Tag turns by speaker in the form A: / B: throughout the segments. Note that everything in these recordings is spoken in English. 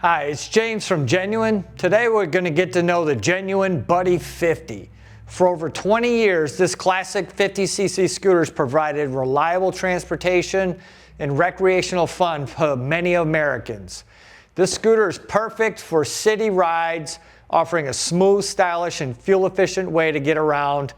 A: Hi, it's James from Genuine. Today we're going to get to know the Genuine Buddy 50. For over 20 years, this classic 50cc scooter has provided reliable transportation and recreational fun for many Americans. This scooter is perfect for city rides, offering a smooth, stylish, and fuel-efficient way to get around.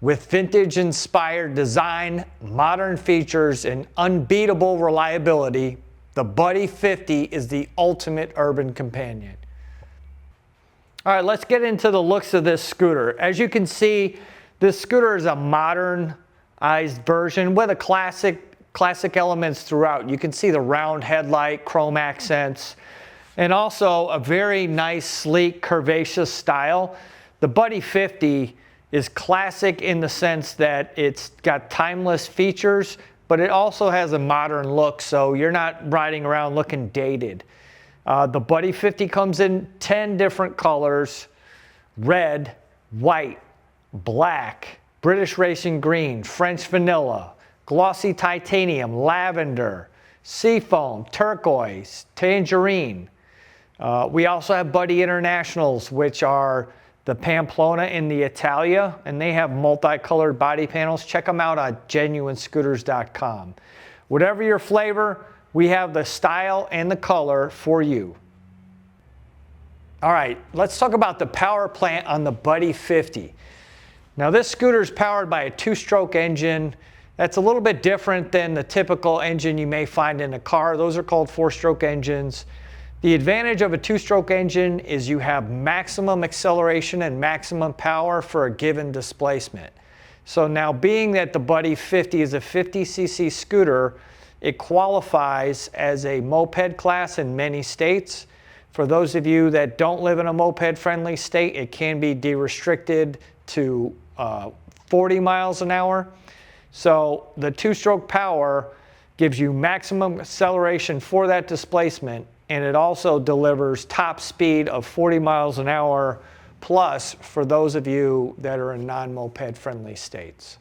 A: With vintage-inspired design, modern features, and unbeatable reliability, the Buddy 50 is the ultimate urban companion. All right, let's get into the looks of this scooter. As you can see, this scooter is a modernized version with a classic elements throughout. You can see the round headlight, chrome accents, and also a very nice, sleek, curvaceous style. The Buddy 50 is classic in the sense that it's got timeless features, but it also has a modern look, so you're not riding around looking dated. The Buddy 50 comes in 10 different colors: red, white, black, British racing green, French vanilla, glossy titanium, lavender, seafoam, turquoise, tangerine. We also have Buddy Internationals, which are the Pamplona and the Italia, and they have multicolored body panels. Check them out on genuinescooters.com. Whatever your flavor, we have the style and the color for you. All right, let's talk about the power plant on the Buddy 50. Now this scooter is powered by a two-stroke engine. That's a little bit different than the typical engine you may find in a car. Those are called four-stroke engines. The advantage of a two-stroke engine is you have maximum acceleration and maximum power for a given displacement. So now, being that the Buddy 50 is a 50cc scooter, it qualifies as a moped class in many states. For those of you that don't live in a moped-friendly state, it can be de-restricted to 40 miles an hour. So the two-stroke power gives you maximum acceleration for that displacement, and it also delivers top speed of 40 miles an hour plus for those of you that are in non-moped friendly states.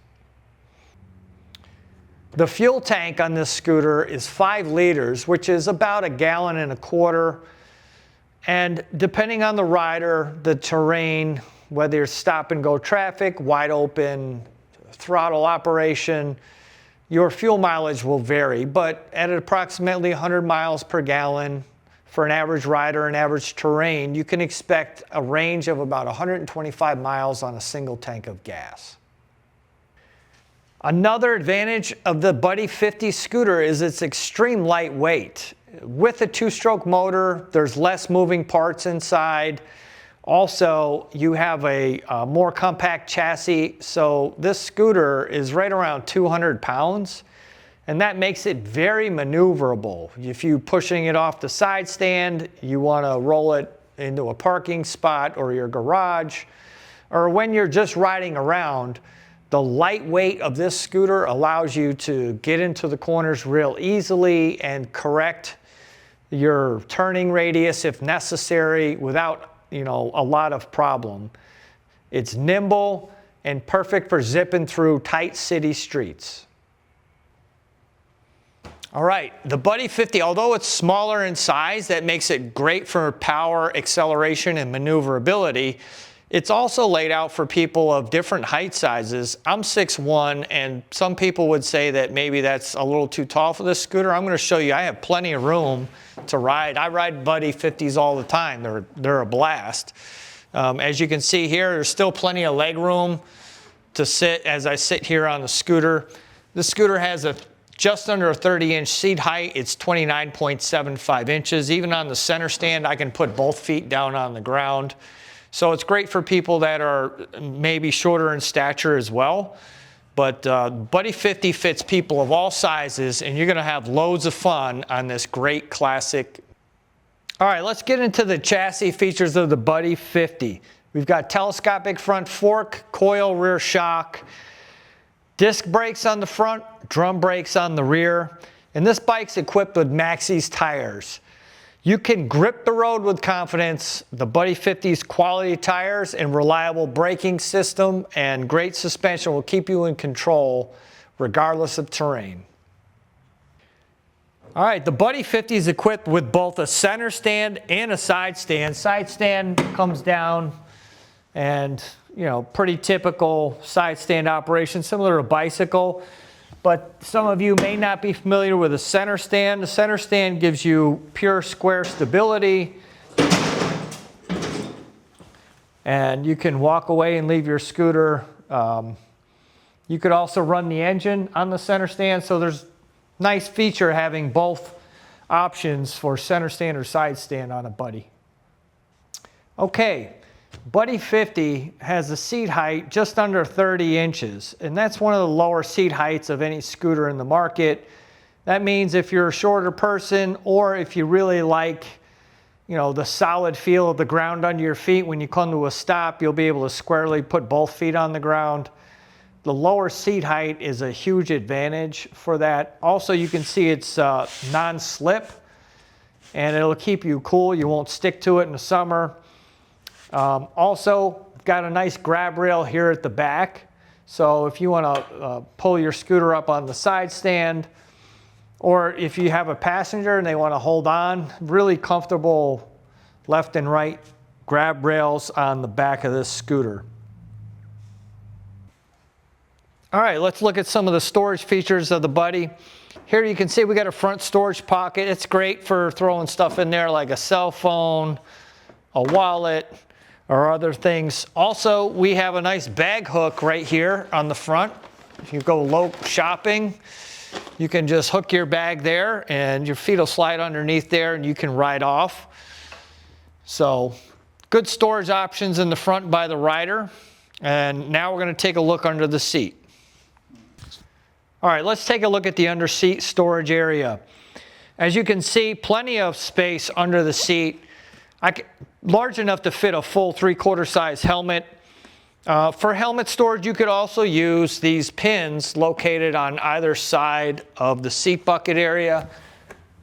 A: The fuel tank on this scooter is 5 liters, which is about 1.25 gallons. And depending on the rider, the terrain, whether you're stop and go traffic, wide open, throttle operation, your fuel mileage will vary, but at approximately 100 miles per gallon, for an average rider and average terrain, you can expect a range of about 125 miles on a single tank of gas. Another advantage of the Buddy 50 scooter is its extreme lightweight. With a two-stroke motor, there's less moving parts inside. Also, you have a more compact chassis, so this scooter is right around 200 pounds. And that makes it very maneuverable. If you're pushing it off the side stand, you want to roll it into a parking spot or your garage, or when you're just riding around, the light weight of this scooter allows you to get into the corners real easily and correct your turning radius if necessary without, a lot of problem. It's nimble and perfect for zipping through tight city streets. All right, the Buddy 50, although it's smaller in size, that makes it great for power, acceleration, and maneuverability. It's also laid out for people of different height sizes. I'm 6'1", and some people would say that maybe that's a little too tall for this scooter. I'm going to show you, I have plenty of room to ride. I ride Buddy 50s all the time. They're a blast. As you can see here, there's still plenty of leg room to sit as I sit here on the scooter. This scooter has just under a 30-inch seat height. It's 29.75 inches. Even on the center stand, I can put both feet down on the ground. So it's great for people that are maybe shorter in stature as well. But Buddy 50 fits people of all sizes, and you're going to have loads of fun on this great classic. All right, let's get into the chassis features of the Buddy 50. We've got telescopic front fork, coil rear shock, disc brakes on the front, drum brakes on the rear, and this bike's equipped with Maxxis tires. You can grip the road with confidence. The Buddy 50's quality tires and reliable braking system and great suspension will keep you in control regardless of terrain. All right, the Buddy 50 is equipped with both a center stand and a side stand. Side stand comes down and, you know, pretty typical side stand operation, similar to a bicycle. But some of you may not be familiar with a center stand. The center stand gives you pure square stability. And you can walk away and leave your scooter. You could also run the engine on the center stand. So there's nice feature having both options for center stand or side stand on a Buddy. Okay, Buddy 50 has a seat height just under 30 inches, and that's one of the lower seat heights of any scooter in the market. That means if you're a shorter person, or if you really like, you know, the solid feel of the ground under your feet, when you come to a stop, you'll be able to squarely put both feet on the ground. The lower seat height is a huge advantage for that. Also, you can see it's non-slip, and it'll keep you cool. You won't stick to it in the summer. Also, got a nice grab rail here at the back. So if you want to pull your scooter up on the side stand, or if you have a passenger and they want to hold on, really comfortable left and right grab rails on the back of this scooter. All right, let's look at some of the storage features of the Buddy. Here you can see we got a front storage pocket. It's great for throwing stuff in there like a cell phone, a wallet, or other things. Also, we have a nice bag hook right here on the front. If you go shopping, you can just hook your bag there and your feet will slide underneath there and you can ride off. So, good storage options in the front by the rider. And now we're going to take a look under the seat. All right, let's take a look at the under seat storage area. As you can see, plenty of space under the seat. Large enough to fit a full 3/4 size helmet. For helmet storage, you could also use these pins located on either side of the seat bucket area.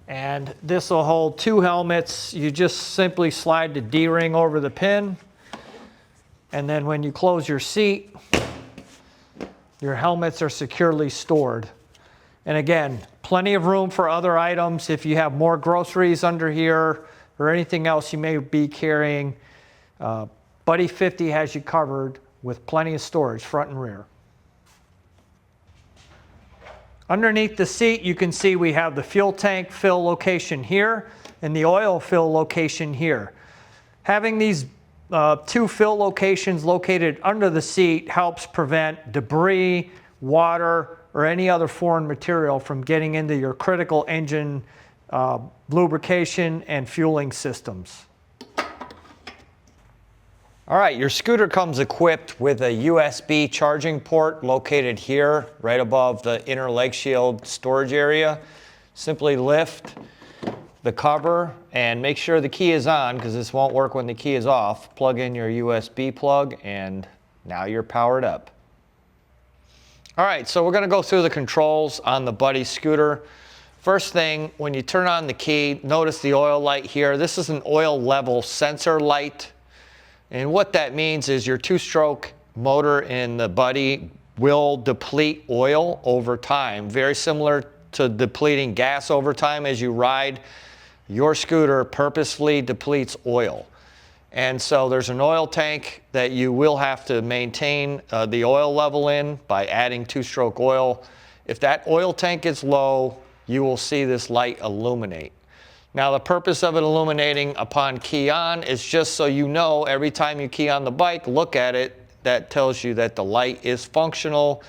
A: And this will hold 2 helmets. You just simply slide the D-ring over the pin. And then when you close your seat, your helmets are securely stored. And again, plenty of room for other items. If you have more groceries under here or anything else you may be carrying, Buddy 50 has you covered with plenty of storage front and rear. Underneath the seat, you can see we have the fuel tank fill location here and the oil fill location here. Having these 2 fill locations located under the seat helps prevent debris, water, or any other foreign material from getting into your critical engine lubrication and fueling systems. All right, your scooter comes equipped with a USB charging port located here, right above the inner leg shield storage area. Simply lift the cover and make sure the key is on, because this won't work when the key is off. Plug in your USB plug and now you're powered up. All right, so we're going to go through the controls on the Buddy scooter. First thing, when you turn on the key, notice the oil light here. This is an oil level sensor light. And what that means is your 2-stroke motor in the Buddy will deplete oil over time. Very similar to depleting gas over time as you ride. Your scooter purposefully depletes oil. And so there's an oil tank that you will have to maintain the oil level in by adding 2-stroke oil. If that oil tank is low, you will see this light illuminate. Now the purpose of it illuminating upon key on is just so you know every time you key on the bike, look at it, that tells you that the light is functional.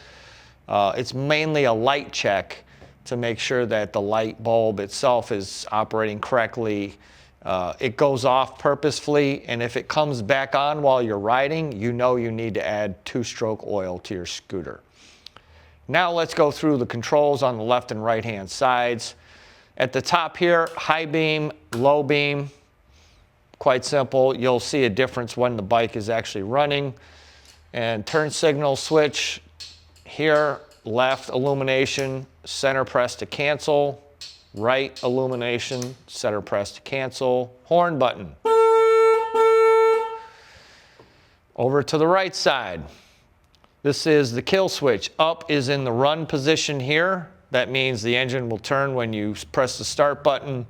A: It's mainly a light check to make sure that the light bulb itself is operating correctly. It goes off purposefully, and if it comes back on while you're riding, you know you need to add 2-stroke oil to your scooter. Now let's go through the controls on the left and right hand sides. At the top here, high beam, low beam, quite simple. You'll see a difference when the bike is actually running. And turn signal switch here, left illumination, center press to cancel, right illumination, center press to cancel, horn button. Over to the right side. This is the kill switch. Up is in the run position here, That means the engine will turn when you press the start button.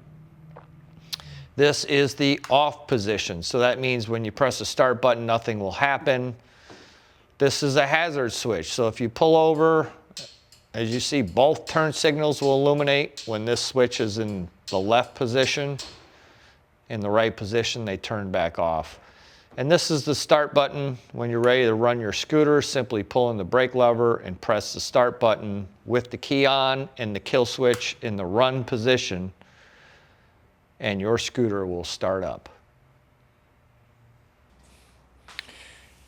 A: This is the off position. So that means when you press the start button, nothing will happen. This is a hazard switch. So if you pull over, as you see, both turn signals will illuminate. When this switch is in the left position, in the right position, they turn back off. And this is the start button. When you're ready to run your scooter, simply pull in the brake lever and press the start button with the key on and the kill switch in the run position, and your scooter will start up.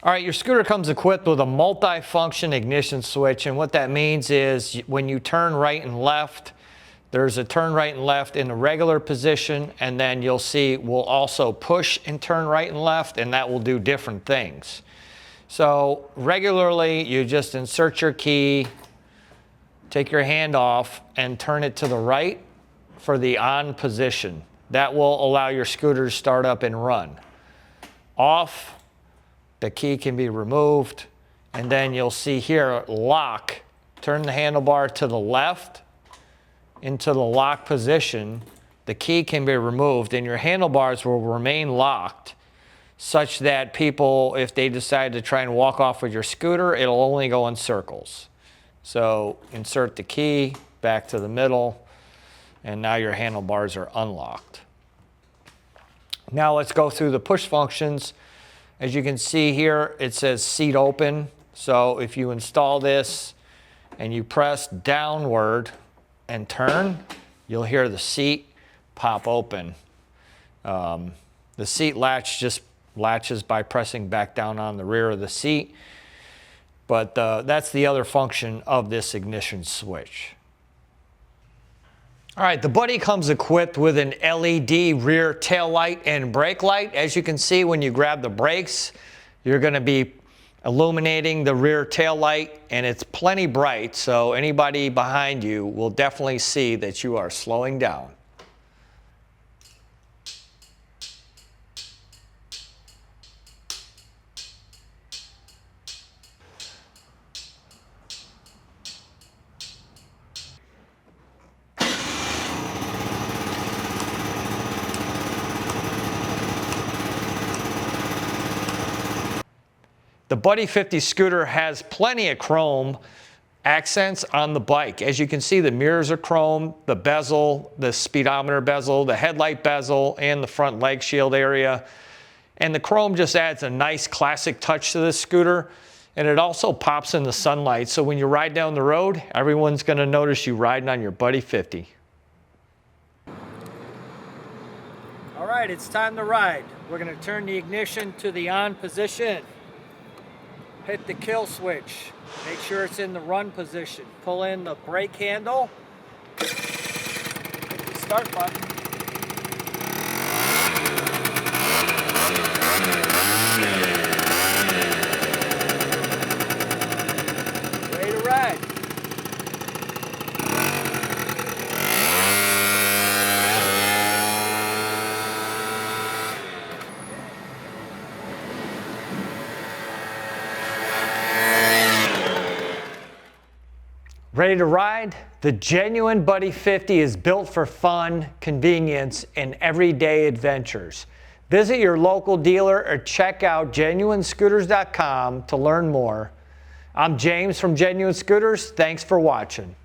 A: All right, your scooter comes equipped with a multi-function ignition switch, and what that means is when you turn right and left, there's a turn right and left in the regular position, and then you'll see we'll also push and turn right and left, and that will do different things. So regularly, you just insert your key, take your hand off, and turn it to the right for the on position. That will allow your scooter to start up and run. Off, the key can be removed, and then you'll see here, lock. Turn the handlebar to the left into the lock position. The key can be removed, and your handlebars will remain locked, such that people, if they decide to try and walk off with your scooter, it'll only go in circles. So insert the key back to the middle, and now your handlebars are unlocked. Now let's go through the push functions. As you can see here, it says seat open. So if you install this and you press downward and turn, you'll hear the seat pop open. The seat latch just latches by pressing back down on the rear of the seat. But that's the other function of this ignition switch. All right, the Buddy comes equipped with an LED rear tail light and brake light. As you can see, when you grab the brakes, you're going to be illuminating the rear tail light, and it's plenty bright, so anybody behind you will definitely see that you are slowing down. The Buddy 50 scooter has plenty of chrome accents on the bike. As you can see, the mirrors are chrome, the bezel, the speedometer bezel, the headlight bezel, and the front leg shield area. And the chrome just adds a nice classic touch to this scooter. And it also pops in the sunlight, so when you ride down the road, everyone's going to notice you riding on your Buddy 50. All right, it's time to ride. We're going to turn the ignition to the on position. Hit the kill switch. Make sure it's in the run position. Pull in the brake handle. Hit the start button. Ready to ride. Ready to ride? The genuine Buddy 50 is built for fun, convenience, and everyday adventures. Visit your local dealer or check out genuinescooters.com to learn more. I'm James from Genuine Scooters. Thanks for watching.